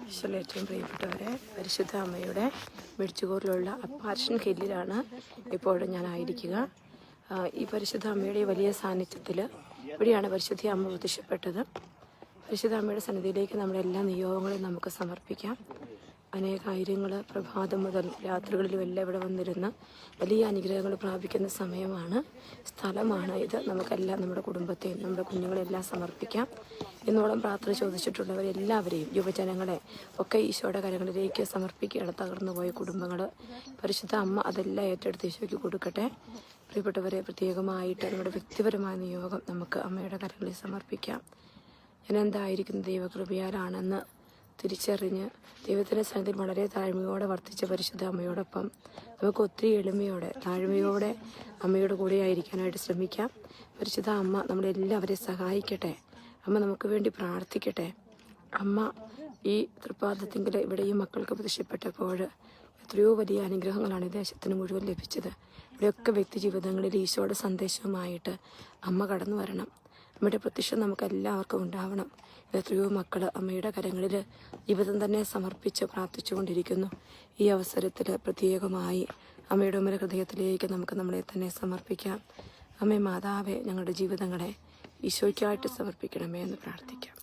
ഈശോയിൽ ഏറ്റവും പ്രിയപ്പെട്ടവരെ, പരിശുദ്ധ അമ്മയുടെ മെഡിച്ചുകോറിലുള്ള അപ്പാർഷൻ ഹില്ലിലാണ് ഇപ്പോൾ ഞാനായിരിക്കുക. ഈ പരിശുദ്ധ അമ്മയുടെ വലിയ സാന്നിധ്യത്തിൽ ഇവിടെയാണ് പരിശുദ്ധ അമ്മ പ്രത്യക്ഷപ്പെട്ടത്. പരിശുദ്ധ അമ്മയുടെ സന്നിധിയിലേക്ക് നമ്മുടെ എല്ലാ നിയോഗങ്ങളും നമുക്ക് സമർപ്പിക്കാം. അനേകായിരങ്ങൾ പ്രഭാതം മുതൽ രാത്രികളിലും എല്ലാം ഇവിടെ വന്നിരുന്ന് വലിയ അനുഗ്രഹങ്ങൾ പ്രാപിക്കുന്ന സമയമാണ്, സ്ഥലമാണ് ഇത്. നമുക്കെല്ലാം നമ്മുടെ കുടുംബത്തെയും നമ്മുടെ കുഞ്ഞുങ്ങളെല്ലാം സമർപ്പിക്കാം. ഇന്നോളം പ്രാർത്ഥന ചോദിച്ചിട്ടുള്ളവരെല്ലാവരെയും, യുവജനങ്ങളെ ഒക്കെ ഈശോയുടെ കരങ്ങളിലേക്ക് സമർപ്പിക്കുകയാണ്. തകർന്നുപോയ കുടുംബങ്ങൾ പരിശുദ്ധ അമ്മ അതെല്ലാം ഏറ്റെടുത്ത് ഈശോയ്ക്ക് കൊടുക്കട്ടെ. പ്രിയപ്പെട്ടവരെ, പ്രത്യേകമായിട്ട് നമ്മുടെ വ്യക്തിപരമായ നിയോഗം നമുക്ക് അമ്മയുടെ കരങ്ങളിൽ സമർപ്പിക്കാം. ഞാൻ എന്തായിരിക്കുന്ന ദൈവകൃപയാലാണെന്ന് തിരിച്ചറിഞ്ഞ് ദൈവത്തിൻ്റെ സന്നിധിയിൽ വളരെ താഴ്മയോടെ വർത്തിച്ച പരിശുദ്ധ അമ്മയോടൊപ്പം നമുക്ക് ഒത്തിരി എളിമയോടെ താഴ്മയോടെ അമ്മയുടെ കൂടെ ആയിരിക്കാനായിട്ട് ശ്രമിക്കാം. പരിശുദ്ധ അമ്മ നമ്മളെല്ലാവരെയും സഹായിക്കട്ടെ. അമ്മ നമുക്ക് വേണ്ടി പ്രാർത്ഥിക്കട്ടെ. അമ്മ ഈ തൃപ്പാദത്തിങ്കിൽ ഇവിടെ ഈ മക്കൾക്ക് പ്രത്യക്ഷപ്പെട്ടപ്പോൾ എത്രയോ വലിയ അനുഗ്രഹങ്ങളാണ് ഈ ദേശത്തിന് മുഴുവൻ ലഭിച്ചത്. ഇവിടെയൊക്കെ വ്യക്തി ജീവിതങ്ങളിൽ ഈശോയുടെ സന്ദേശവുമായിട്ട് അമ്മ കടന്നു വരണം. അമ്മയുടെ പ്രത്യക്ഷം നമുക്ക് എല്ലാവർക്കും ഉണ്ടാവണം. എത്രയോ മക്കൾ അമ്മയുടെ കരങ്ങളിൽ ജീവിതം തന്നെ സമർപ്പിച്ച് പ്രാർത്ഥിച്ചുകൊണ്ടിരിക്കുന്നു. ഈ അവസരത്തിൽ പ്രത്യേകമായി അമ്മയുടെ ഉമ്മ ഹൃദയത്തിലേക്ക് നമുക്ക് നമ്മളെ തന്നെ സമർപ്പിക്കാം. അമ്മേ മാതാവേ, ഞങ്ങളുടെ ജീവിതങ്ങളെ ഈശോയ്ക്കായിട്ട് സമർപ്പിക്കണമേ എന്ന് പ്രാർത്ഥിക്കാം.